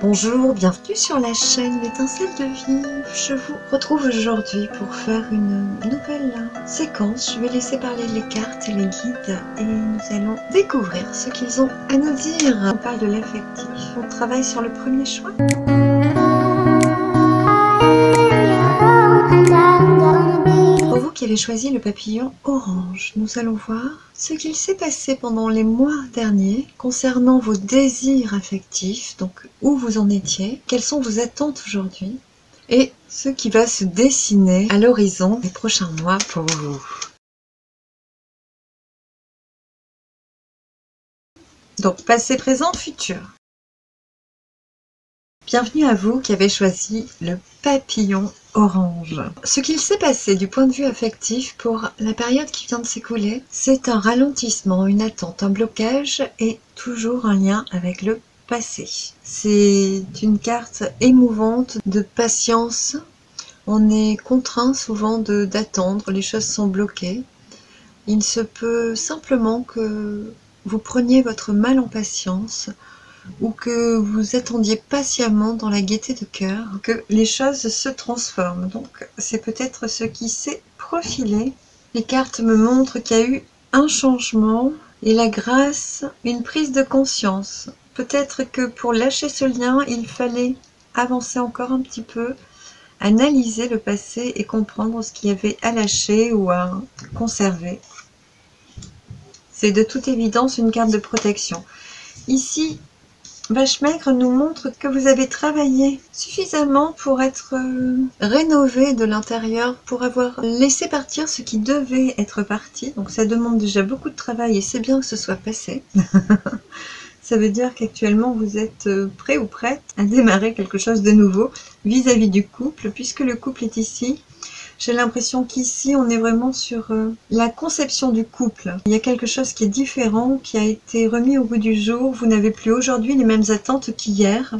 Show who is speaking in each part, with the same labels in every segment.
Speaker 1: Bonjour, bienvenue sur la chaîne L'étincelle de vie. Je vous retrouve aujourd'hui pour faire une nouvelle séquence. Je vais laisser parler les cartes et les guides et nous allons découvrir ce qu'ils ont à nous dire. On parle de l'affectif. On travaille sur le premier choix. Pour vous qui avez choisi le papillon orange, nous allons voir ce qu'il s'est passé pendant les mois derniers concernant vos désirs affectifs, donc où vous en étiez, quelles sont vos attentes aujourd'hui et ce qui va se dessiner à l'horizon des prochains mois pour vous. Donc passé, présent, futur. Bienvenue à vous qui avez choisi le papillon orange. Ce qu'il s'est passé du point de vue affectif pour la période qui vient de s'écouler, c'est un ralentissement, une attente, un blocage et toujours un lien avec le passé. C'est une carte émouvante de patience. On est contraint souvent d'attendre, les choses sont bloquées. Il se peut simplement que vous preniez votre mal en patience ou que vous attendiez patiemment dans la gaieté de cœur que les choses se transforment. Donc c'est peut-être ce qui s'est profilé. Les cartes me montrent qu'il y a eu un changement et la grâce, une prise de conscience. Peut-être que pour lâcher ce lien, il fallait avancer encore un petit peu, analyser le passé et comprendre ce qu'il y avait à lâcher ou à conserver. C'est de toute évidence une carte de protection. Ici, Vache Maigre nous montre que vous avez travaillé suffisamment pour être rénové de l'intérieur, pour avoir laissé partir ce qui devait être parti. Donc ça demande déjà beaucoup de travail et c'est bien que ce soit passé. Ça veut dire qu'actuellement vous êtes prêt ou prête à démarrer quelque chose de nouveau vis-à-vis du couple, puisque le couple est ici. J'ai l'impression qu'ici, on est vraiment sur la conception du couple. Il y a quelque chose qui est différent, qui a été remis au goût du jour. Vous n'avez plus aujourd'hui les mêmes attentes qu'hier.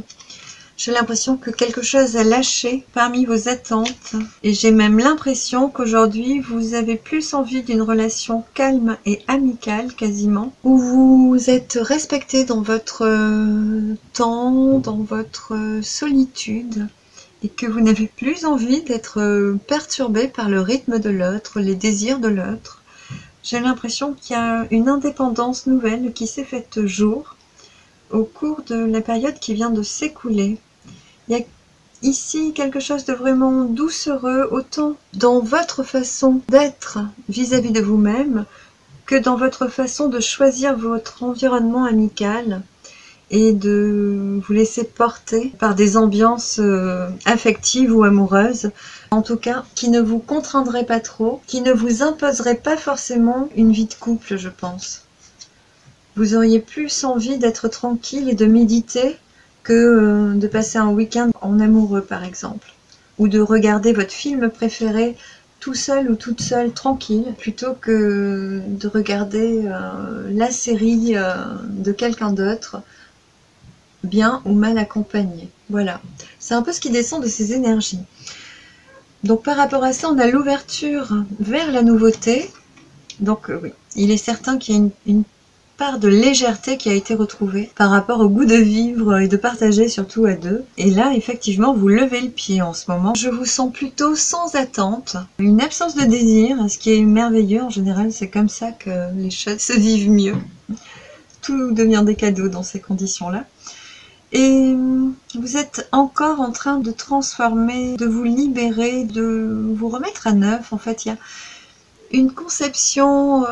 Speaker 1: J'ai l'impression que quelque chose a lâché parmi vos attentes. Et j'ai même l'impression qu'aujourd'hui, vous avez plus envie d'une relation calme et amicale, quasiment, où vous êtes respecté dans votre temps, dans votre solitude. Et que vous n'avez plus envie d'être perturbé par le rythme de l'autre, les désirs de l'autre. J'ai l'impression qu'il y a une indépendance nouvelle qui s'est faite jour au cours de la période qui vient de s'écouler. Il y a ici quelque chose de vraiment doucereux, autant dans votre façon d'être vis-à-vis de vous-même que dans votre façon de choisir votre environnement amical et de vous laisser porter par des ambiances affectives ou amoureuses, en tout cas qui ne vous contraindraient pas trop, qui ne vous imposeraient pas forcément une vie de couple, je pense. Vous auriez plus envie d'être tranquille et de méditer que de passer un week-end en amoureux par exemple, ou de regarder votre film préféré tout seul ou toute seule, tranquille, plutôt que de regarder la série de quelqu'un d'autre, bien ou mal accompagné. Voilà, c'est un peu ce qui descend de ces énergies. Donc par rapport à ça, on a l'ouverture vers la nouveauté. Donc oui, il est certain qu'il y a une part de légèreté qui a été retrouvée par rapport au goût de vivre et de partager, surtout à deux. Et là, effectivement, vous levez le pied en ce moment. Je vous sens plutôt sans attente, une absence de désir, ce qui est merveilleux. En général, c'est comme ça que les choses se vivent mieux. Tout devient des cadeaux dans ces conditions-là. Et vous êtes encore en train de transformer, de vous libérer, de vous remettre à neuf. En fait, il y a une conception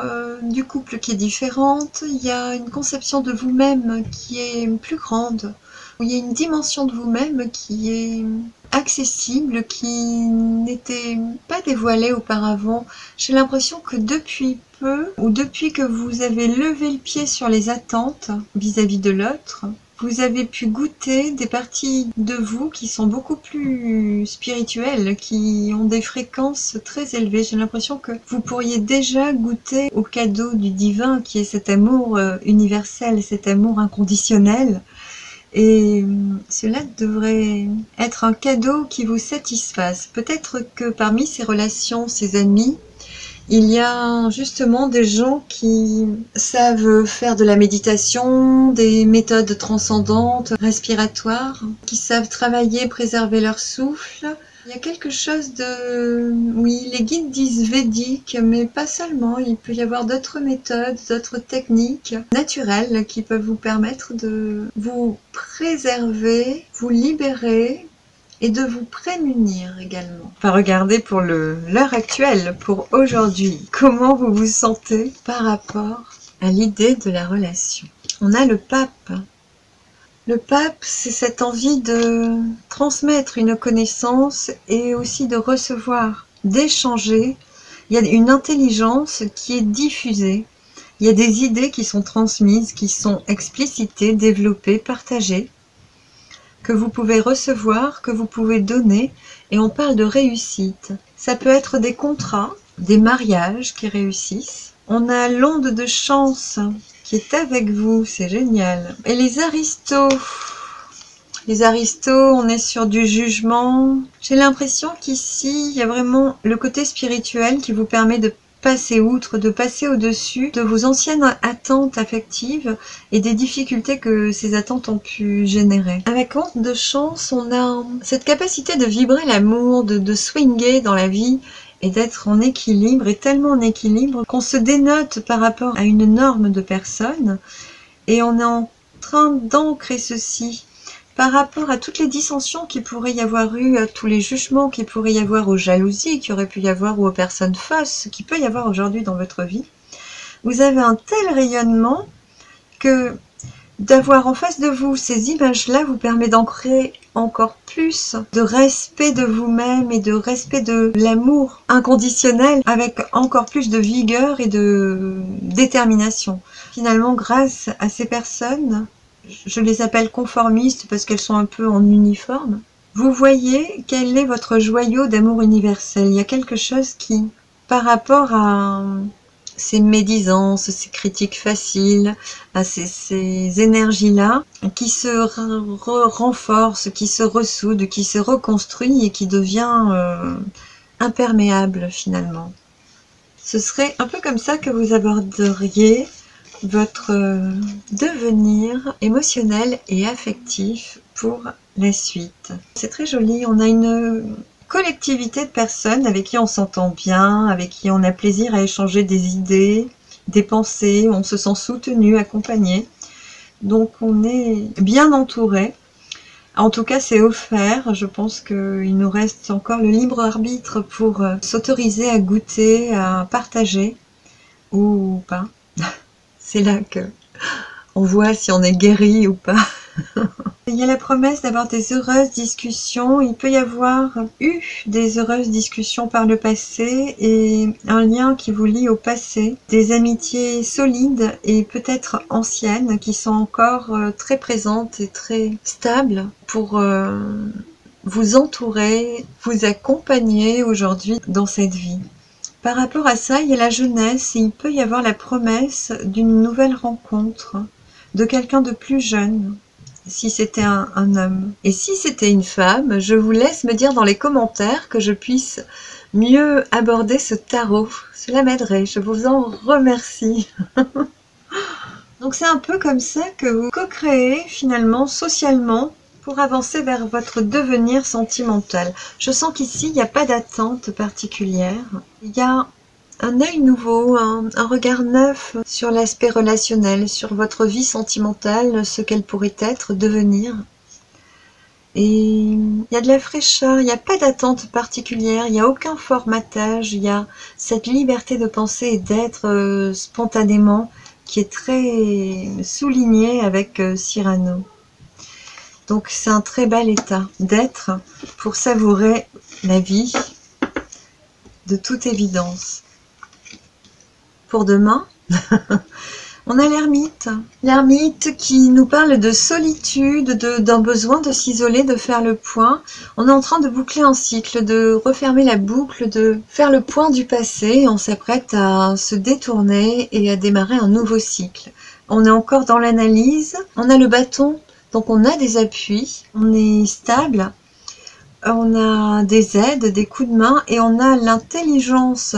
Speaker 1: du couple qui est différente, il y a une conception de vous-même qui est plus grande, il y a une dimension de vous-même qui est accessible, qui n'était pas dévoilée auparavant. J'ai l'impression que depuis peu, ou depuis que vous avez levé le pied sur les attentes vis-à-vis de l'autre, vous avez pu goûter des parties de vous qui sont beaucoup plus spirituelles, qui ont des fréquences très élevées. J'ai l'impression que vous pourriez déjà goûter au cadeau du divin, qui est cet amour universel, cet amour inconditionnel. Et cela devrait être un cadeau qui vous satisfasse. Peut-être que parmi ces relations, ces amis, Il y a justement des gens qui savent faire de la méditation, des méthodes transcendantes, respiratoires, qui savent travailler, préserver leur souffle. Il y a quelque chose de... Oui, les guides disent védique, mais pas seulement. Il peut y avoir d'autres méthodes, d'autres techniques naturelles qui peuvent vous permettre de vous préserver, vous libérer, et de vous prémunir également. Enfin, regardez pour l'heure actuelle, pour aujourd'hui, comment vous vous sentez par rapport à l'idée de la relation. On a le pape. Le pape, c'est cette envie de transmettre une connaissance et aussi de recevoir, d'échanger. Il y a une intelligence qui est diffusée. Il y a des idées qui sont transmises, qui sont explicitées, développées, partagées, que vous pouvez recevoir, que vous pouvez donner, et on parle de réussite. Ça peut être des contrats, des mariages qui réussissent. On a l'onde de chance qui est avec vous, c'est génial. Et les aristos, on est sur du jugement. J'ai l'impression qu'ici, il y a vraiment le côté spirituel qui vous permet de passer outre, de passer au-dessus de vos anciennes attentes affectives et des difficultés que ces attentes ont pu générer. Avec onde de chance, on a cette capacité de vibrer l'amour, de swinguer dans la vie et d'être en équilibre, et tellement en équilibre qu'on se dénote par rapport à une norme de personnes, et on est en train d'ancrer ceci par rapport à toutes les dissensions qu'il pourrait y avoir eu, à tous les jugements qu'il pourrait y avoir, aux jalousies qu'il aurait pu y avoir, ou aux personnes fausses qu'il peut y avoir aujourd'hui dans votre vie. Vous avez un tel rayonnement que d'avoir en face de vous ces images-là vous permet d'ancrer encore plus de respect de vous-même et de respect de l'amour inconditionnel, avec encore plus de vigueur et de détermination. Finalement, grâce à ces personnes, je les appelle conformistes parce qu'elles sont un peu en uniforme, vous voyez quel est votre joyau d'amour universel. Il y a quelque chose qui, par rapport à ces médisances, ces critiques faciles, à ces énergies-là, qui se renforcent, qui se ressoudent, qui se reconstruit et qui devient imperméable finalement. Ce serait un peu comme ça que vous aborderiez votre devenir émotionnel et affectif pour la suite. C'est très joli, on a une collectivité de personnes avec qui on s'entend bien, avec qui on a plaisir à échanger des idées, des pensées, on se sent soutenu, accompagné. Donc on est bien entouré. En tout cas, c'est offert. Je pense qu'il nous reste encore le libre arbitre pour s'autoriser à goûter, à partager ou pas. C'est là que on voit si on est guéri ou pas. Il y a la promesse d'avoir des heureuses discussions. Il peut y avoir eu des heureuses discussions par le passé et un lien qui vous lie au passé. Des amitiés solides et peut-être anciennes qui sont encore très présentes et très stables pour vous entourer, vous accompagner aujourd'hui dans cette vie. Par rapport à ça, il y a la jeunesse et il peut y avoir la promesse d'une nouvelle rencontre, de quelqu'un de plus jeune, si c'était un homme. Et si c'était une femme, je vous laisse me dire dans les commentaires que je puisse mieux aborder ce tarot. Cela m'aiderait, je vous en remercie. Donc c'est un peu comme ça que vous co-créez finalement socialement pour avancer vers votre devenir sentimental. Je sens qu'ici, il n'y a pas d'attente particulière. Il y a un œil nouveau, un regard neuf sur l'aspect relationnel, sur votre vie sentimentale, ce qu'elle pourrait être, devenir. Et il y a de la fraîcheur, il n'y a pas d'attente particulière, il n'y a aucun formatage, il y a cette liberté de penser et d'être spontanément qui est très soulignée avec Cyrano. Donc c'est un très bel état d'être pour savourer la vie de toute évidence. Pour demain, on a l'ermite. L'ermite qui nous parle de solitude, d'un besoin de s'isoler, de faire le point. On est en train de boucler un cycle, de refermer la boucle, de faire le point du passé. On s'apprête à se détourner et à démarrer un nouveau cycle. On est encore dans l'analyse. On a le bâton. Donc on a des appuis, on est stable, on a des aides, des coups de main et on a l'intelligence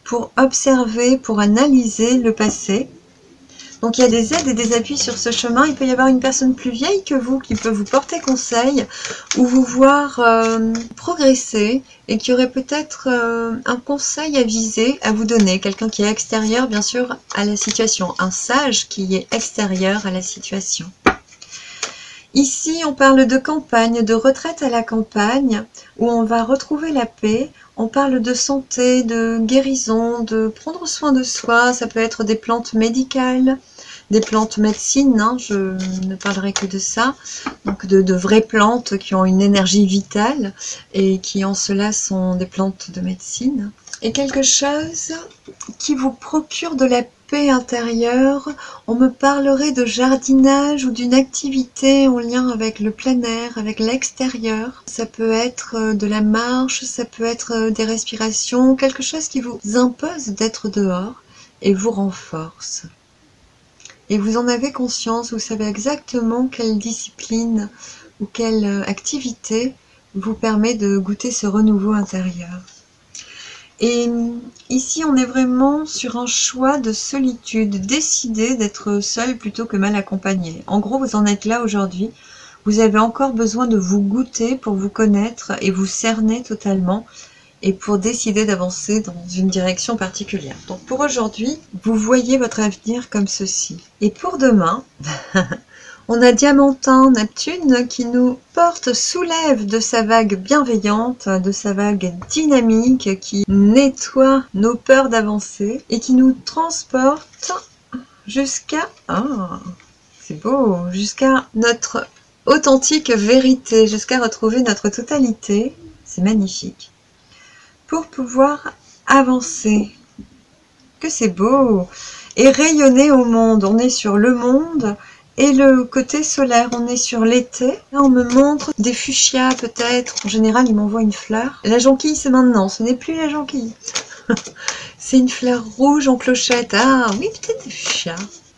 Speaker 1: pour observer, pour analyser le passé. Donc il y a des aides et des appuis sur ce chemin. Il peut y avoir une personne plus vieille que vous qui peut vous porter conseil ou vous voir progresser et qui aurait peut-être un conseil avisé à vous donner. Quelqu'un qui est extérieur bien sûr à la situation. Un sage qui est extérieur à la situation. Ici on parle de campagne, de retraite à la campagne où on va retrouver la paix. On parle de santé, de guérison, de prendre soin de soi. Ça peut être des plantes médicales, des plantes médecine, hein, je ne parlerai que de ça. Donc de vraies plantes qui ont une énergie vitale et qui en cela sont des plantes de médecine. Et quelque chose qui vous procure de la paix intérieure. On me parlerait de jardinage ou d'une activité en lien avec le plein air, avec l'extérieur. Ça peut être de la marche, ça peut être des respirations, quelque chose qui vous impose d'être dehors et vous renforce. Et vous en avez conscience, vous savez exactement quelle discipline ou quelle activité vous permet de goûter ce renouveau intérieur. Et ici, on est vraiment sur un choix de solitude, décider d'être seul plutôt que mal accompagné. En gros, vous en êtes là aujourd'hui. Vous avez encore besoin de vous goûter pour vous connaître et vous cerner totalement et pour décider d'avancer dans une direction particulière. Donc pour aujourd'hui, vous voyez votre avenir comme ceci. Et pour demain, on a Diamantin, Neptune qui nous porte, soulève de sa vague bienveillante, de sa vague dynamique qui nettoie nos peurs d'avancer et qui nous transporte jusqu'à, c'est beau, jusqu'à notre authentique vérité, jusqu'à retrouver notre totalité. C'est magnifique. Pour pouvoir avancer, que c'est beau, et rayonner au monde. On est sur le monde. Et le côté solaire, on est sur l'été. Là, on me montre des fuchsias peut-être. En général, il m'envoie une fleur. La jonquille, c'est maintenant. Ce n'est plus la jonquille. C'est une fleur rouge en clochette. Ah oui, peut-être des fuchsias.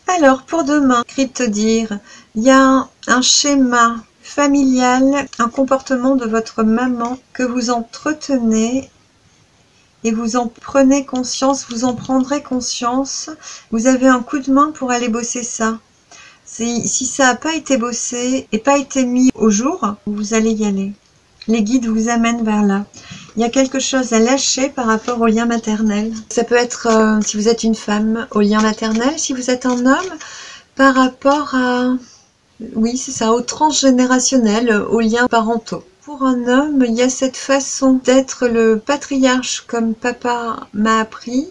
Speaker 1: Alors, pour demain, crypte dire, il y a un schéma familial, un comportement de votre maman que vous entretenez et vous en prenez conscience, vous en prendrez conscience. Vous avez un coup de main pour aller bosser ça. Si ça n'a pas été bossé et pas été mis au jour, vous allez y aller. Les guides vous amènent vers là. Il y a quelque chose à lâcher par rapport au lien maternel. Ça peut être, si vous êtes une femme, au lien maternel. Si vous êtes un homme, par rapport à, oui c'est ça, au transgénérationnel, aux liens parentaux. Pour un homme, il y a cette façon d'être le patriarche comme papa m'a appris.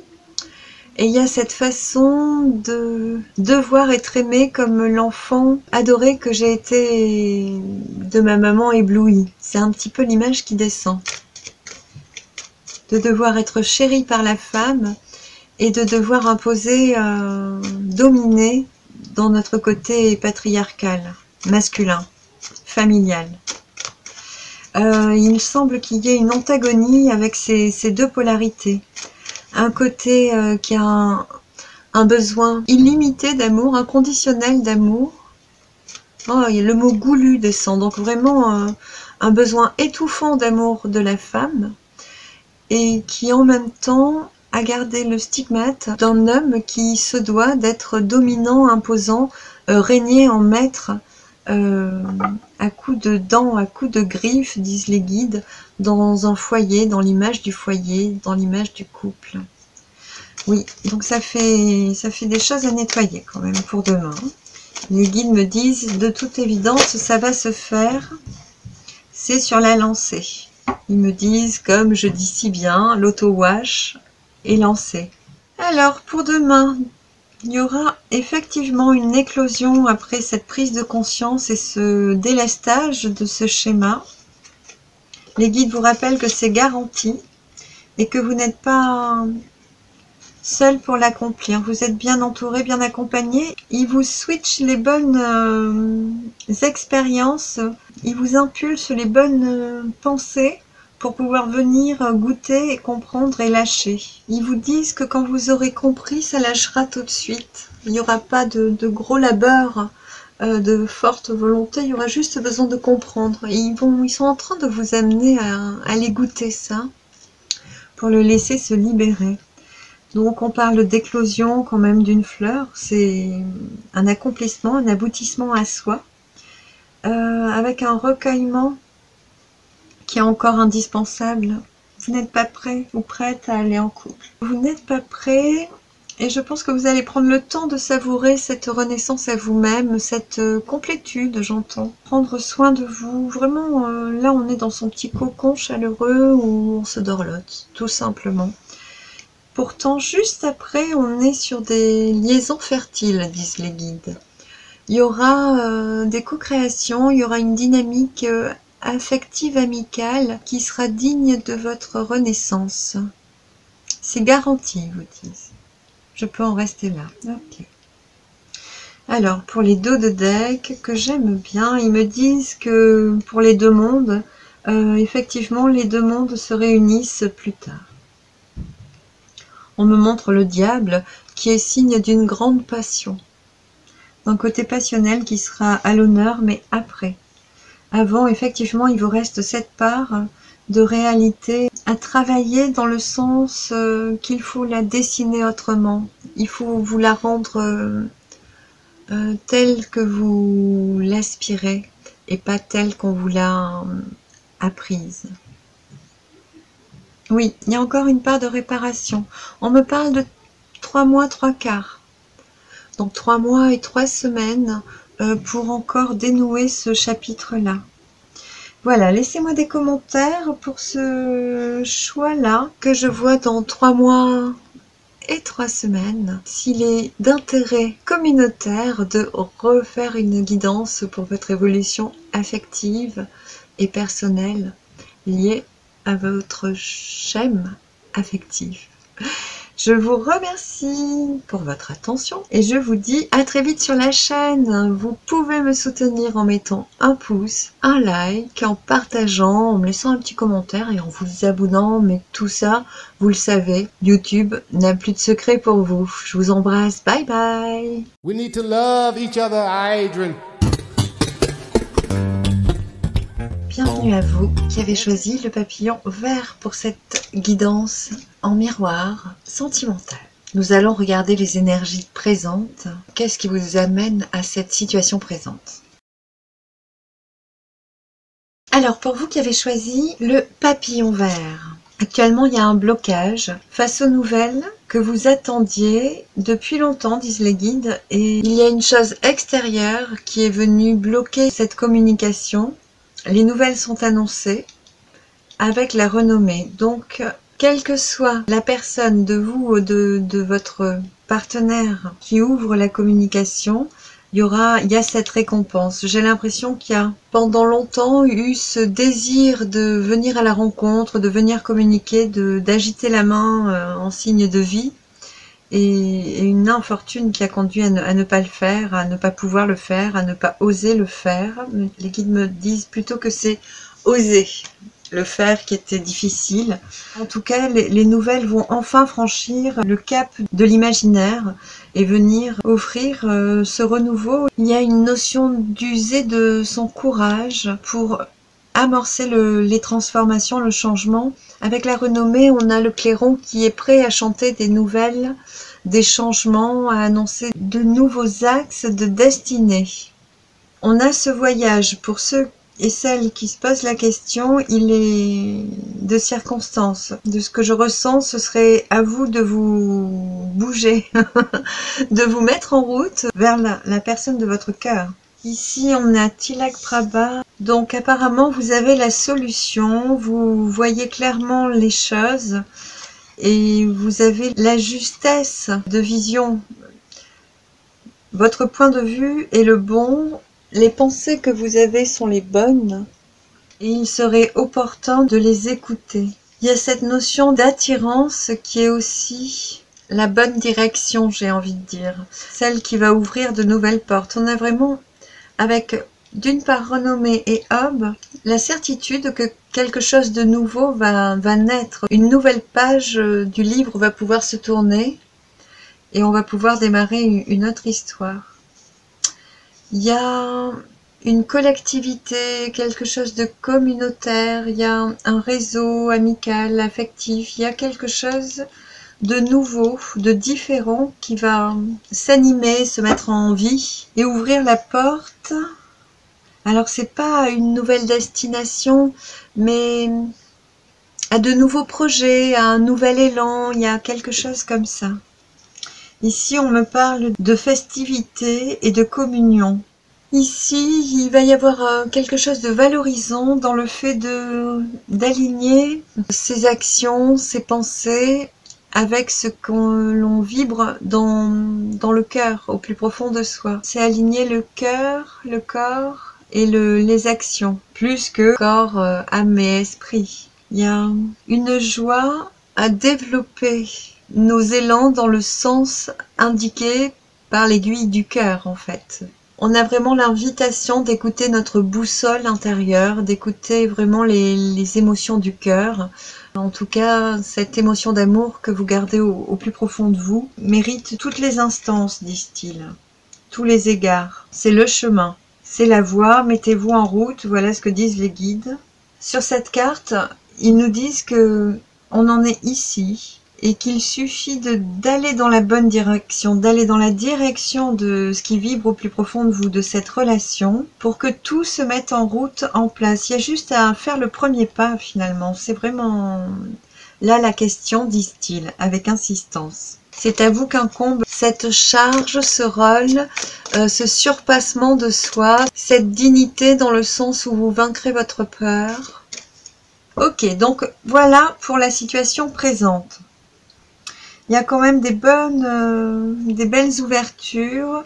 Speaker 1: Et il y a cette façon de devoir être aimé comme l'enfant adoré que j'ai été de ma maman éblouie. C'est un petit peu l'image qui descend. De devoir être chéri par la femme et de devoir imposer, dominer dans notre côté patriarcal, masculin, familial. Il me semble qu'il y ait une antagonie avec ces deux polarités. Un côté qui a un besoin illimité d'amour, inconditionnel d'amour. Oh, le mot goulu descend, donc vraiment un besoin étouffant d'amour de la femme et qui en même temps a gardé le stigmate d'un homme qui se doit d'être dominant, imposant, régner en maître à coups de dents, à coups de griffes, disent les guides, dans un foyer, dans l'image du foyer, dans l'image du couple. Oui, donc ça fait des choses à nettoyer quand même pour demain. Les guides me disent, de toute évidence, ça va se faire, c'est sur la lancée. Ils me disent, comme je dis si bien, l'auto-wash est lancé. Alors, pour demain, il y aura effectivement une éclosion après cette prise de conscience et ce délestage de ce schéma. Les guides vous rappellent que c'est garanti et que vous n'êtes pas seul pour l'accomplir. Vous êtes bien entouré, bien accompagné. Ils vous switchent les bonnes expériences, ils vous impulsent les bonnes pensées pour pouvoir venir goûter et comprendre et lâcher. Ils vous disent que quand vous aurez compris, ça lâchera tout de suite. Il n'y aura pas de gros labeur, de forte volonté, il y aura juste besoin de comprendre. Et ils sont en train de vous amener à aller goûter ça, pour le laisser se libérer. Donc on parle d'éclosion quand même d'une fleur, c'est un accomplissement, un aboutissement à soi, avec un recueillement qui est encore indispensable. Vous n'êtes pas prêt ou prête à aller en couple. Vous n'êtes pas prêt et je pense que vous allez prendre le temps de savourer cette renaissance à vous-même, cette complétude, j'entends. Prendre soin de vous, vraiment, là on est dans son petit cocon chaleureux où on se dorlote, tout simplement. Pourtant, juste après, on est sur des liaisons fertiles, disent les guides. Il y aura des co-créations, il y aura une dynamique affective amicale qui sera digne de votre renaissance. C'est garanti, ils vous disent. Je peux en rester là. Ok. Alors, pour les dos de deck, que j'aime bien, ils me disent que pour les deux mondes, effectivement, les deux mondes se réunissent plus tard. On me montre le diable qui est signe d'une grande passion. Un côté passionnel qui sera à l'honneur, mais après. Avant, effectivement, il vous reste cette part de réalité à travailler dans le sens qu'il faut la dessiner autrement. Il faut vous la rendre telle que vous l'aspirez et pas telle qu'on vous l'a apprise. Oui, il y a encore une part de réparation. On me parle de 3 mois, 3 quarts. Donc 3 mois et 3 semaines pour encore dénouer ce chapitre-là. Voilà, laissez-moi des commentaires pour ce choix-là que je vois dans 3 mois et 3 semaines. S'il est d'intérêt communautaire de refaire une guidance pour votre évolution affective et personnelle liée à votre schème affectif. Je vous remercie pour votre attention et je vous dis à très vite sur la chaîne. Vous pouvez me soutenir en mettant un pouce, un like, en partageant, en me laissant un petit commentaire et en vous abonnant. Mais tout ça, vous le savez, YouTube n'a plus de secret pour vous. Je vous embrasse. Bye bye.
Speaker 2: We need to love each other, Adrian.
Speaker 1: Bienvenue à vous qui avez choisi le papillon vert pour cette guidance en miroir sentimental. Nous allons regarder les énergies présentes. Qu'est-ce qui vous amène à cette situation présente? Alors, pour vous qui avez choisi le papillon vert, actuellement il y a un blocage face aux nouvelles que vous attendiez depuis longtemps, disent les guides, et il y a une chose extérieure qui est venue bloquer cette communication. Les nouvelles sont annoncées avec la renommée. Donc, quelle que soit la personne de vous ou de votre partenaire qui ouvre la communication, il y a cette récompense. J'ai l'impression qu'il y a pendant longtemps eu ce désir de venir à la rencontre, de venir communiquer, d'agiter la main en signe de vie. Et une infortune qui a conduit à ne pas le faire, à ne pas pouvoir le faire, à ne pas oser le faire. Les guides me disent plutôt que c'est oser le faire qui était difficile. En tout cas, les nouvelles vont enfin franchir le cap de l'imaginaire et venir offrir ce renouveau. Il y a une notion d'user de son courage pour amorcer les transformations, le changement. Avec la renommée, on a le clairon qui est prêt à chanter des nouvelles, des changements, à annoncer de nouveaux axes de destinée. On a ce voyage. Pour ceux et celles qui se posent la question, il est de circonstance. De ce que je ressens, ce serait à vous de vous bouger, de vous mettre en route vers la personne de votre cœur. Ici, on a Tilak Prabha. Donc, apparemment, vous avez la solution. Vous voyez clairement les choses et vous avez la justesse de vision. Votre point de vue est le bon. Les pensées que vous avez sont les bonnes et il serait opportun de les écouter. Il y a cette notion d'attirance qui est aussi la bonne direction, j'ai envie de dire. Celle qui va ouvrir de nouvelles portes. On a vraiment, avec d'une part renommée et Hob, la certitude que quelque chose de nouveau va naître. Une nouvelle page du livre va pouvoir se tourner et on va pouvoir démarrer une autre histoire. Il y a une collectivité, quelque chose de communautaire, il y a un réseau amical, affectif, il y a quelque chose de nouveau, de différent qui va s'animer, se mettre en vie et ouvrir la porte. Alors c'est pas une nouvelle destination, mais à de nouveaux projets, à un nouvel élan, il y a quelque chose comme ça. Ici on me parle de festivité et de communion. Ici, il va y avoir quelque chose de valorisant dans le fait d'aligner ses actions, ses pensées avec ce que l'on vibre dans le cœur, au plus profond de soi. C'est aligner le cœur, le corps et les actions, plus que corps, âme et esprit. Il y a une joie à développer nos élans dans le sens indiqué par l'aiguille du cœur, en fait. On a vraiment l'invitation d'écouter notre boussole intérieure, d'écouter vraiment les émotions du cœur. En tout cas, cette émotion d'amour que vous gardez au plus profond de vous mérite toutes les instances, disent-ils, tous les égards. C'est le chemin, c'est la voie, mettez-vous en route, voilà ce que disent les guides. Sur cette carte, ils nous disent que on en est ici, et qu'il suffit d'aller dans la bonne direction, d'aller dans la direction de ce qui vibre au plus profond de vous, de cette relation, pour que tout se mette en route, en place. Il y a juste à faire le premier pas finalement. C'est vraiment là la question, disent-ils, avec insistance. C'est à vous qu'incombe cette charge, ce rôle, ce surpassement de soi, cette dignité dans le sens où vous vaincrez votre peur. Ok, donc voilà pour la situation présente. Il y a quand même des belles ouvertures.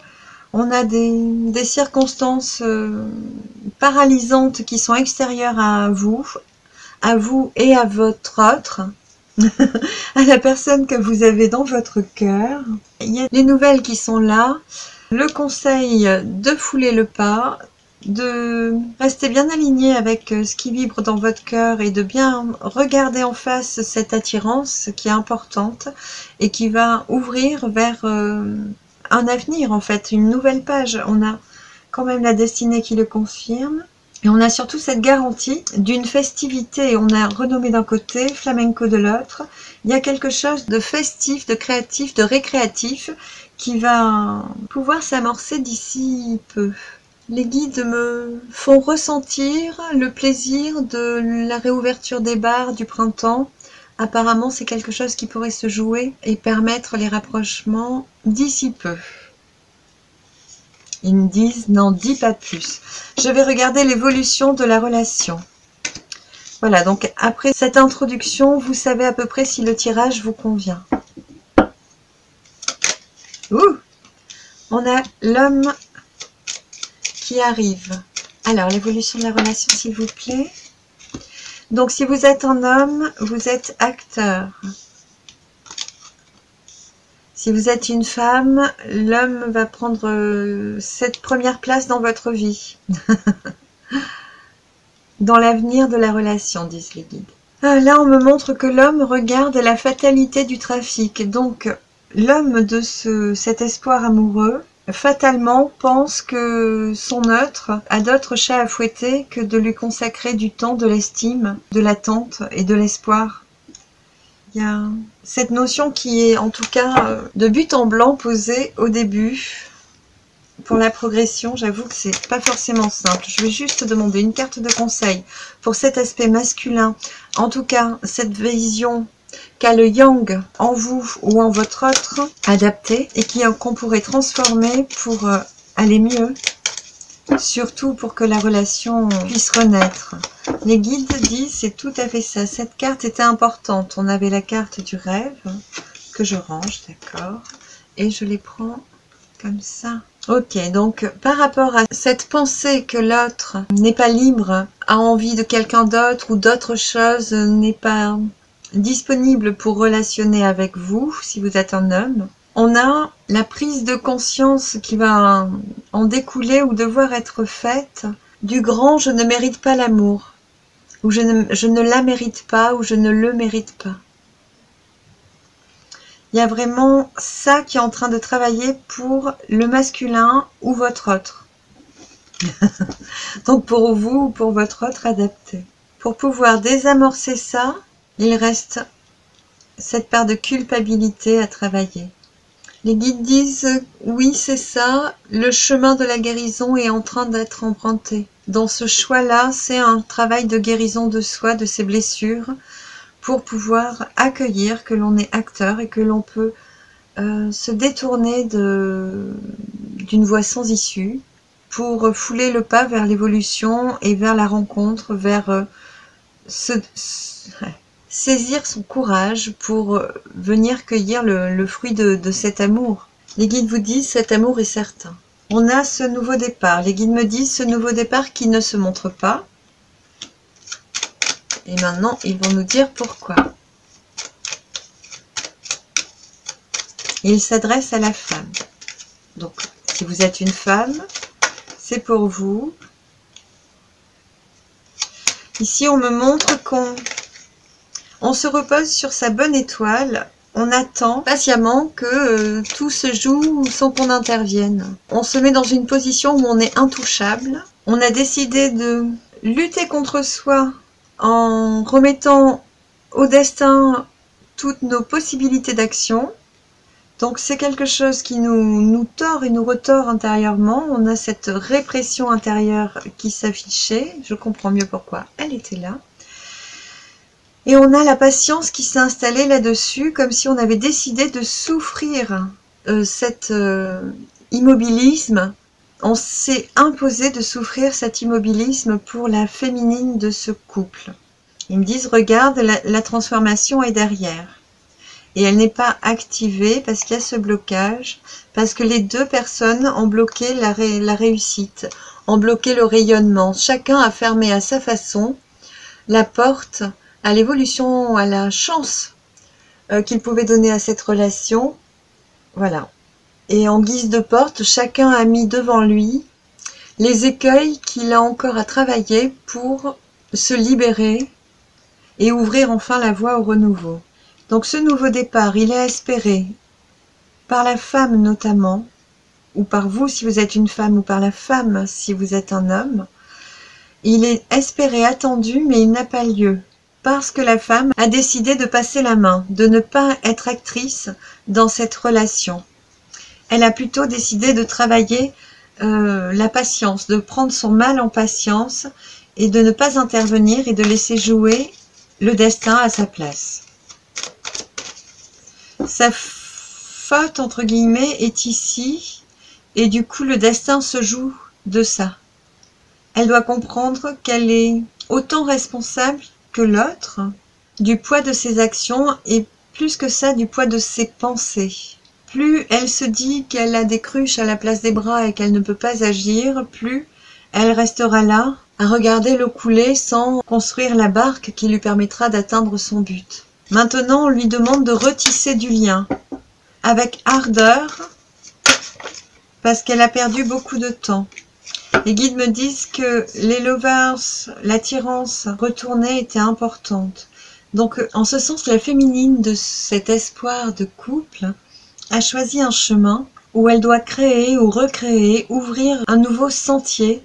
Speaker 1: On a des circonstances paralysantes qui sont extérieures à vous et à votre autre, à la personne que vous avez dans votre cœur. Il y a les nouvelles qui sont là. Le conseil de fouler le pas, de rester bien aligné avec ce qui vibre dans votre cœur et de bien regarder en face cette attirance qui est importante et qui va ouvrir vers un avenir, en fait, une nouvelle page. On a quand même la destinée qui le confirme et on a surtout cette garantie d'une festivité. On a renommé d'un côté, flamenco de l'autre. Il y a quelque chose de festif, de créatif, de récréatif qui va pouvoir s'amorcer d'ici peu. Les guides me font ressentir le plaisir de la réouverture des bars du printemps. Apparemment, c'est quelque chose qui pourrait se jouer et permettre les rapprochements d'ici peu. Ils me disent, n'en dis pas plus. Je vais regarder l'évolution de la relation. Voilà, donc après cette introduction, vous savez à peu près si le tirage vous convient. Ouh! On a l'homme qui arrive. Alors, l'évolution de la relation, s'il vous plaît. Donc, si vous êtes un homme, vous êtes acteur. Si vous êtes une femme, l'homme va prendre cette première place dans votre vie. Dans l'avenir de la relation, disent les guides. Là, on me montre que l'homme regarde la fatalité du trafic. Donc, l'homme de cet espoir amoureux, fatalement pense que son autre a d'autres chats à fouetter que de lui consacrer du temps, de l'estime, de l'attente et de l'espoir. Il y a cette notion qui est en tout cas de but en blanc posée au début. Pour la progression, j'avoue que c'est pas forcément simple. Je vais juste demander une carte de conseil pour cet aspect masculin. En tout cas, cette vision qu'a le yang en vous ou en votre autre adapté et qu'on pourrait transformer pour aller mieux, surtout pour que la relation puisse renaître. Les guides disent c'est tout à fait ça. Cette carte était importante. On avait la carte du rêve que je range, d'accord, et je les prends comme ça. Ok, donc par rapport à cette pensée que l'autre n'est pas libre, a envie de quelqu'un d'autre ou d'autre chose, n'est pas disponible pour relationner avec vous, si vous êtes un homme, on a la prise de conscience qui va en découler ou devoir être faite du grand « je ne mérite pas l'amour » ou je ne la mérite pas ou je ne le mérite pas. Il y a vraiment ça qui est en train de travailler pour le masculin ou votre autre. Donc pour vous ou pour votre autre adapté. Pour pouvoir désamorcer ça, il reste cette part de culpabilité à travailler. Les guides disent, oui, c'est ça, le chemin de la guérison est en train d'être emprunté. Dans ce choix-là, c'est un travail de guérison de soi, de ses blessures, pour pouvoir accueillir que l'on est acteur et que l'on peut se détourner d'une voie sans issue pour fouler le pas vers l'évolution et vers la rencontre, vers saisir son courage pour venir cueillir le fruit de cet amour. Les guides vous disent, cet amour est certain. On a ce nouveau départ. Les guides me disent, ce nouveau départ qui ne se montre pas. Et maintenant, ils vont nous dire pourquoi. Il s'adresse à la femme. Donc, si vous êtes une femme, c'est pour vous. Ici, on me montre qu'on se repose sur sa bonne étoile. On attend patiemment que tout se joue sans qu'on intervienne. On se met dans une position où on est intouchable. On a décidé de lutter contre soi en remettant au destin toutes nos possibilités d'action. Donc c'est quelque chose qui nous tord et nous retord intérieurement. On a cette répression intérieure qui s'affichait. Je comprends mieux pourquoi elle était là. Et on a la patience qui s'est installée là-dessus, comme si on avait décidé de souffrir cet immobilisme. On s'est imposé de souffrir cet immobilisme pour la féminine de ce couple. Ils me disent, regarde, la transformation est derrière. Et elle n'est pas activée parce qu'il y a ce blocage, parce que les deux personnes ont bloqué la réussite, ont bloqué le rayonnement. Chacun a fermé à sa façon la porte à l'évolution, à la chance qu'il pouvait donner à cette relation. Voilà. Et en guise de porte, chacun a mis devant lui les écueils qu'il a encore à travailler pour se libérer et ouvrir enfin la voie au renouveau. Donc ce nouveau départ, il est espéré par la femme notamment, ou par vous si vous êtes une femme, ou par la femme si vous êtes un homme. Il est espéré, attendu, mais il n'a pas lieu. Parce que la femme a décidé de passer la main, de ne pas être actrice dans cette relation. Elle a plutôt décidé de travailler la patience, de prendre son mal en patience et de ne pas intervenir et de laisser jouer le destin à sa place. Sa faute, entre guillemets, est ici et du coup le destin se joue de ça. Elle doit comprendre qu'elle est autant responsable que l'autre du poids de ses actions et plus que ça du poids de ses pensées. Plus elle se dit qu'elle a des cruches à la place des bras et qu'elle ne peut pas agir, plus elle restera là à regarder l'eau couler sans construire la barque qui lui permettra d'atteindre son but. Maintenant, on lui demande de retisser du lien avec ardeur parce qu'elle a perdu beaucoup de temps. Les guides me disent que les lovers, l'attirance retournée était importante. Donc, en ce sens, la féminine de cet espoir de couple a choisi un chemin où elle doit créer ou recréer, ouvrir un nouveau sentier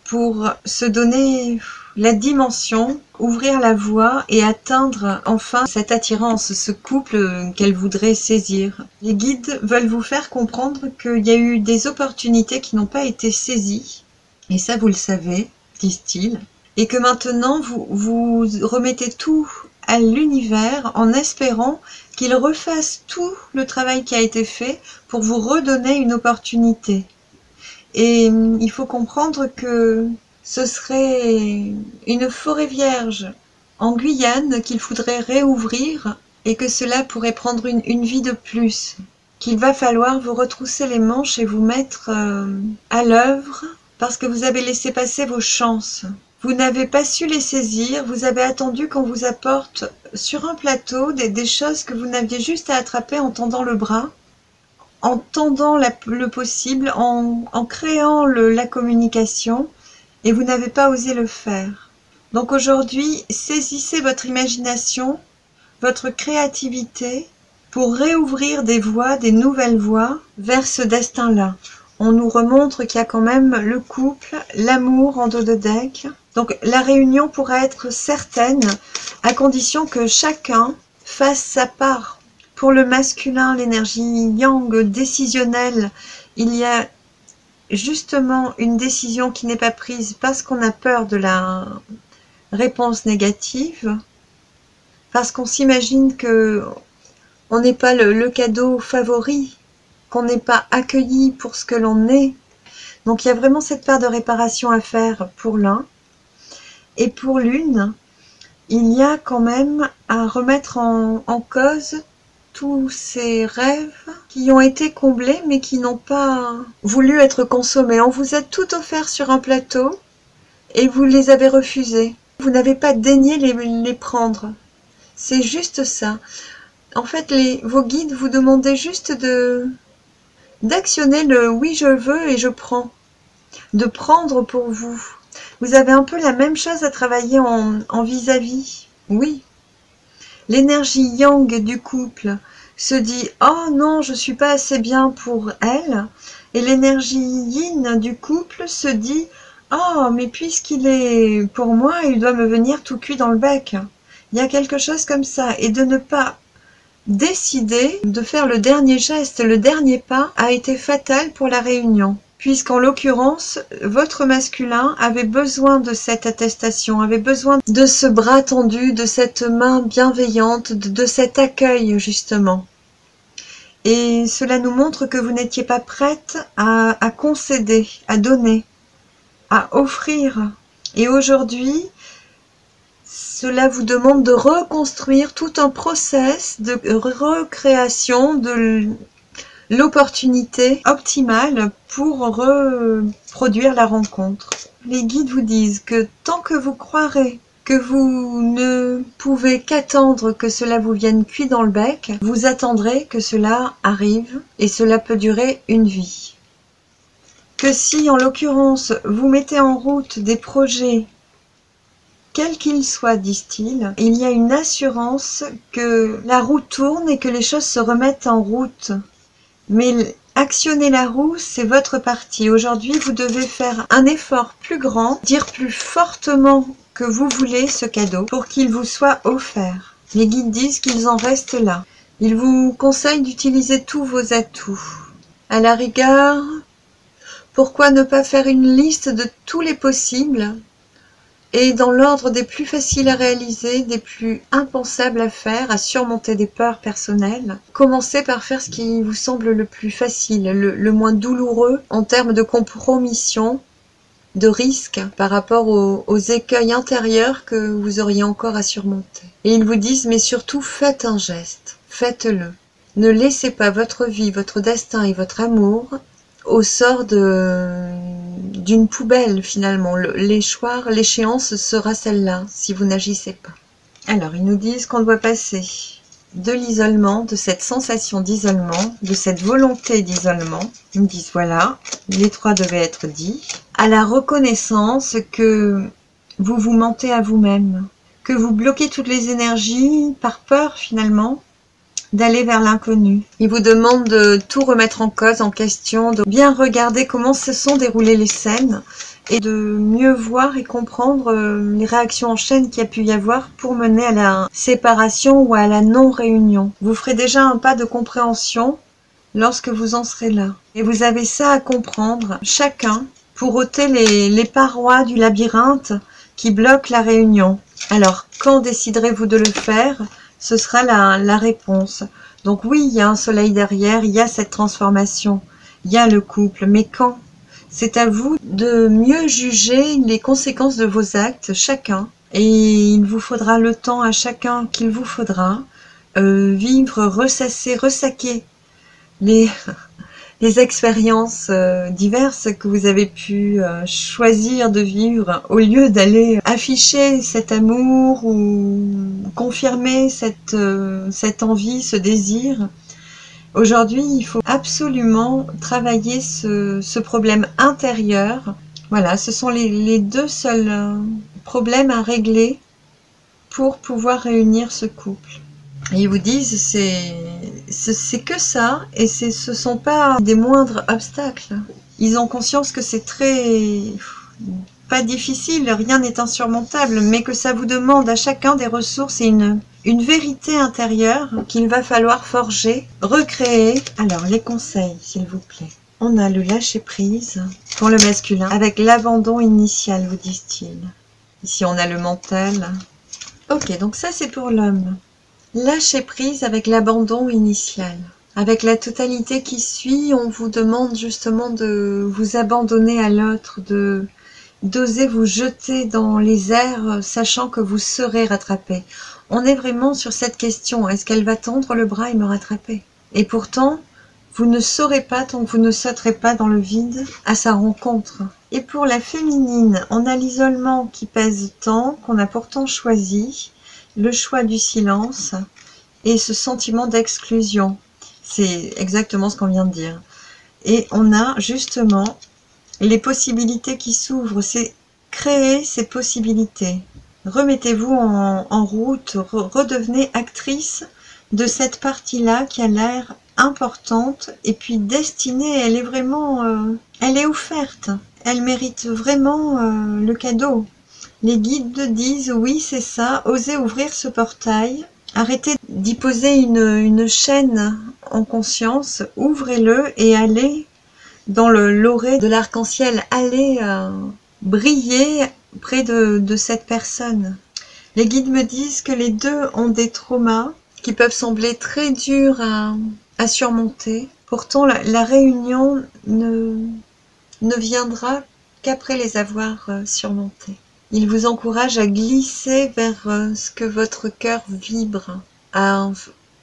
Speaker 1: pour se donner la dimension, ouvrir la voie et atteindre enfin cette attirance, ce couple qu'elle voudrait saisir. Les guides veulent vous faire comprendre qu'il y a eu des opportunités qui n'ont pas été saisies. Et ça, vous le savez, disent-ils, et que maintenant, vous remettez tout à l'univers en espérant qu'il refasse tout le travail qui a été fait pour vous redonner une opportunité. Et il faut comprendre que ce serait une forêt vierge en Guyane qu'il faudrait réouvrir et que cela pourrait prendre une vie de plus. Qu'il va falloir vous retrousser les manches et vous mettre à l'œuvre parce que vous avez laissé passer vos chances. Vous n'avez pas su les saisir, vous avez attendu qu'on vous apporte sur un plateau des choses que vous n'aviez juste à attraper en tendant le bras, en tendant le possible, en créant la communication, et vous n'avez pas osé le faire. Donc aujourd'hui, saisissez votre imagination, votre créativité, pour réouvrir des voies, des nouvelles voies vers ce destin-là. On nous remontre qu'il y a quand même le couple, l'amour en dos de deck. Donc la réunion pourra être certaine à condition que chacun fasse sa part. Pour le masculin, l'énergie yang décisionnelle, il y a justement une décision qui n'est pas prise parce qu'on a peur de la réponse négative, parce qu'on s'imagine que on n'est pas le cadeau favori, qu'on n'est pas accueilli pour ce que l'on est. Donc il y a vraiment cette part de réparation à faire pour l'un. Et pour l'une, il y a quand même à remettre en cause tous ces rêves qui ont été comblés mais qui n'ont pas voulu être consommés. On vous a tout offert sur un plateau et vous les avez refusés. Vous n'avez pas daigné les prendre. C'est juste ça. En fait, vos guides vous demandaient juste d'actionner le oui je veux et je prends. De prendre pour vous. Vous avez un peu la même chose à travailler en vis-à-vis. Oui. L'énergie yang du couple se dit « Oh non, je suis pas assez bien pour elle ». Et l'énergie yin du couple se dit « Oh, mais puisqu'il est pour moi, il doit me venir tout cuit dans le bec ». Il y a quelque chose comme ça. Et de ne pas décider de faire le dernier geste, le dernier pas a été fatal pour la réunion. Puisqu'en l'occurrence, votre masculin avait besoin de cette attestation, avait besoin de ce bras tendu, de cette main bienveillante, de cet accueil justement. Et cela nous montre que vous n'étiez pas prête à concéder, à donner, à offrir. Et aujourd'hui, cela vous demande de reconstruire tout un process de recréation de l'opportunité optimale pour reproduire la rencontre. Les guides vous disent que tant que vous croirez que vous ne pouvez qu'attendre que cela vous vienne cuit dans le bec, vous attendrez que cela arrive et cela peut durer une vie. Que si, en l'occurrence, vous mettez en route des projets, quels qu'ils soient, disent-ils, il y a une assurance que la roue tourne et que les choses se remettent en route. Mais actionner la roue, c'est votre partie. Aujourd'hui, vous devez faire un effort plus grand, dire plus fortement que vous voulez ce cadeau pour qu'il vous soit offert. Les guides disent qu'ils en restent là. Ils vous conseillent d'utiliser tous vos atouts. À la rigueur, pourquoi ne pas faire une liste de tous les possibles et dans l'ordre des plus faciles à réaliser, des plus impensables à faire, à surmonter des peurs personnelles. Commencez par faire ce qui vous semble le plus facile, le moins douloureux en termes de compromission, de risque par rapport aux écueils intérieurs que vous auriez encore à surmonter. Et ils vous disent, mais surtout faites un geste, faites-le. Ne laissez pas votre vie, votre destin et votre amour au sort d'une poubelle finalement. L'échéance sera celle-là si vous n'agissez pas. Alors ils nous disent qu'on doit passer de l'isolement, de cette sensation d'isolement, de cette volonté d'isolement. Ils me disent voilà, les trois devaient être dits, à la reconnaissance que vous vous mentez à vous-même, que vous bloquez toutes les énergies par peur finalement d'aller vers l'inconnu. Il vous demande de tout remettre en cause, en question, de bien regarder comment se sont déroulées les scènes et de mieux voir et comprendre les réactions en chaîne qu'il y a pu y avoir pour mener à la séparation ou à la non-réunion. Vous ferez déjà un pas de compréhension lorsque vous en serez là. Et vous avez ça à comprendre, chacun, pour ôter les parois du labyrinthe qui bloquent la réunion. Alors, quand déciderez-vous de le faire ? Ce sera la réponse. Donc oui, il y a un soleil derrière, il y a cette transformation, il y a le couple, mais quand? C'est à vous de mieux juger les conséquences de vos actes, chacun, et il vous faudra le temps à chacun qu'il vous faudra, vivre, ressasser, ressaquer les expériences diverses que vous avez pu choisir de vivre au lieu d'aller afficher cet amour ou confirmer cette envie, ce désir. Aujourd'hui, il faut absolument travailler ce problème intérieur. Voilà, ce sont les deux seuls problèmes à régler pour pouvoir réunir ce couple. Et ils vous disent, c'est que ça, et ce sont pas des moindres obstacles. Ils ont conscience que c'est pas difficile, rien n'est insurmontable, mais que ça vous demande à chacun des ressources et une une vérité intérieure qu'il va falloir forger, recréer. Alors, les conseils, s'il vous plaît. On a le lâcher-prise pour le masculin, avec l'abandon initial, vous disent-ils. Ici, on a le mental. Ok, donc ça, c'est pour l'homme. Lâcher-prise avec l'abandon initial. Avec la totalité qui suit, on vous demande justement de vous abandonner à l'autre, d'oser vous jeter dans les airs, sachant que vous serez rattrapé. On est vraiment sur cette question, est-ce qu'elle va tendre le bras et me rattraper? Et pourtant, vous ne saurez pas tant que vous ne sauterez pas dans le vide à sa rencontre. Et pour la féminine, on a l'isolement qui pèse tant, qu'on a pourtant choisi, le choix du silence et ce sentiment d'exclusion. C'est exactement ce qu'on vient de dire. Et on a justement les possibilités qui s'ouvrent, c'est créer ces possibilités. Remettez-vous en route, redevenez actrice de cette partie-là qui a l'air importante et puis destinée, elle est vraiment, elle est offerte, elle mérite vraiment le cadeau. Les guides disent oui c'est ça, osez ouvrir ce portail, arrêtez d'y poser une chaîne en conscience, ouvrez-le et allez dans l'orée de l'arc-en-ciel, allez briller près de cette personne. Les guides me disent que les deux ont des traumas qui peuvent sembler très durs à surmonter. Pourtant, la réunion ne viendra qu'après les avoir surmontés. Il vous encourage à glisser vers ce que votre cœur vibre, à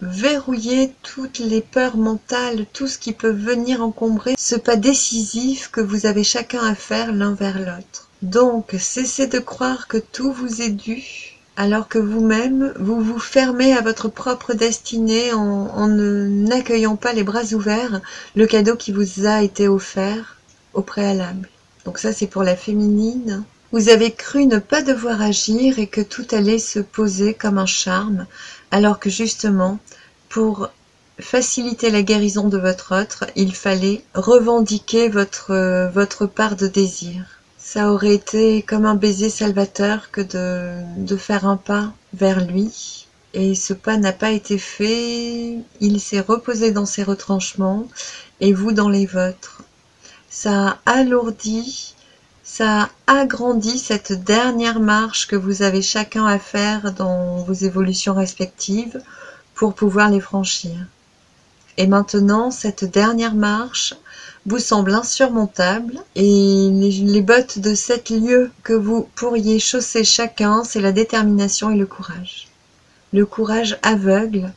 Speaker 1: verrouiller toutes les peurs mentales, tout ce qui peut venir encombrer ce pas décisif que vous avez chacun à faire l'un vers l'autre. Donc, cessez de croire que tout vous est dû, alors que vous-même, vous vous fermez à votre propre destinée en n'accueillant pas les bras ouverts le cadeau qui vous a été offert au préalable. Donc ça, c'est pour la féminine. Vous avez cru ne pas devoir agir et que tout allait se poser comme un charme, alors que justement, pour faciliter la guérison de votre autre, il fallait revendiquer votre part de désir. Ça aurait été comme un baiser salvateur que de faire un pas vers lui. Et ce pas n'a pas été fait, il s'est reposé dans ses retranchements et vous dans les vôtres. Ça a alourdi, ça a agrandi cette dernière marche que vous avez chacun à faire dans vos évolutions respectives pour pouvoir les franchir. Et maintenant, cette dernière marche vous semble insurmontable et les bottes de 7 lieues que vous pourriez chausser chacun, c'est la détermination et le courage. Le courage aveugle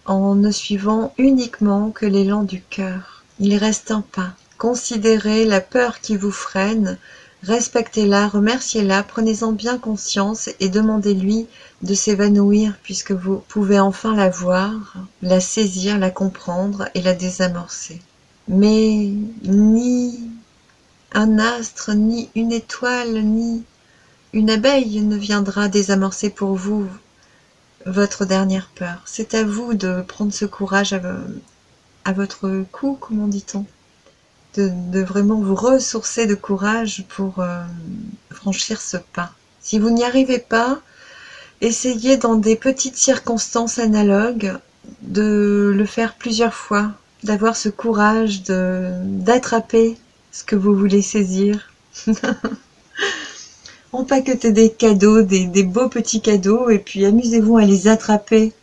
Speaker 1: en ne suivant uniquement que l'élan du cœur. Il reste un pas. Considérez la peur qui vous freine, respectez-la, remerciez-la, prenez-en bien conscience et demandez-lui de s'évanouir puisque vous pouvez enfin la voir, la saisir, la comprendre et la désamorcer. Mais ni un astre, ni une étoile, ni une abeille ne viendra désamorcer pour vous votre dernière peur. C'est à vous de prendre ce courage à votre cou, comment dit-on, de vraiment vous ressourcer de courage pour franchir ce pas. Si vous n'y arrivez pas, essayez dans des petites circonstances analogues de le faire plusieurs fois, d'avoir ce courage d'attraper ce que vous voulez saisir. Empaquetez des cadeaux, des beaux petits cadeaux, et puis amusez-vous à les attraper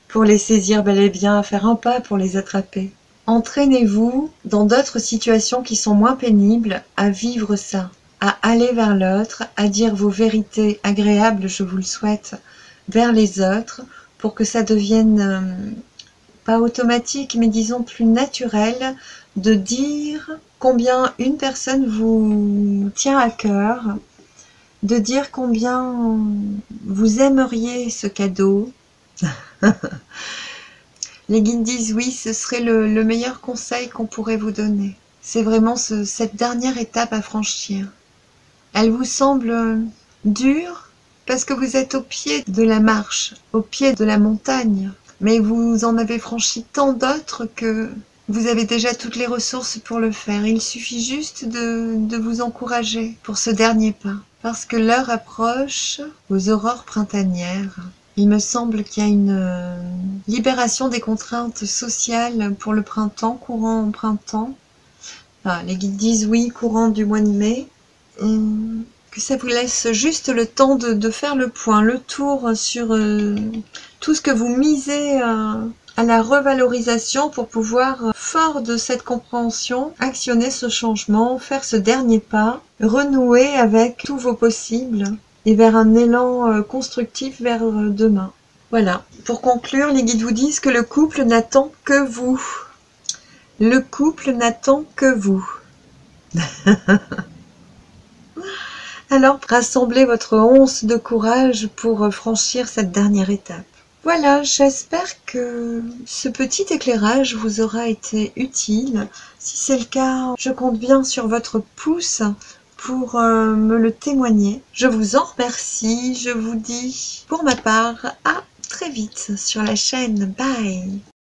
Speaker 1: pour les saisir bel et bien, à faire un pas pour les attraper. Entraînez-vous dans d'autres situations qui sont moins pénibles à vivre ça, à aller vers l'autre, à dire vos vérités agréables, je vous le souhaite, vers les autres, pour que ça devienne pas automatique, mais disons plus naturel, de dire combien une personne vous tient à cœur, de dire combien vous aimeriez ce cadeau. Les guides disent oui, ce serait le meilleur conseil qu'on pourrait vous donner. C'est vraiment cette dernière étape à franchir. Elle vous semble dure parce que vous êtes au pied de la marche, au pied de la montagne. Mais vous en avez franchi tant d'autres que vous avez déjà toutes les ressources pour le faire. Il suffit juste de vous encourager pour ce dernier pas. Parce que l'heure approche aux aurores printanières. Il me semble qu'il y a une libération des contraintes sociales pour le printemps, courant au printemps. Enfin, les guides disent oui, courant du mois de mai. Que ça vous laisse juste le temps de faire le point, le tour sur tout ce que vous misez à la revalorisation pour pouvoir, fort de cette compréhension, actionner ce changement, faire ce dernier pas, renouer avec tous vos possibles et vers un élan constructif vers demain. Voilà. Pour conclure, les guides vous disent que le couple n'attend que vous. Le couple n'attend que vous. Alors, rassemblez votre once de courage pour franchir cette dernière étape. Voilà, j'espère que ce petit éclairage vous aura été utile. Si c'est le cas, je compte bien sur votre pouce pour me le témoigner. Je vous en remercie. Je vous dis, pour ma part, à très vite sur la chaîne. Bye!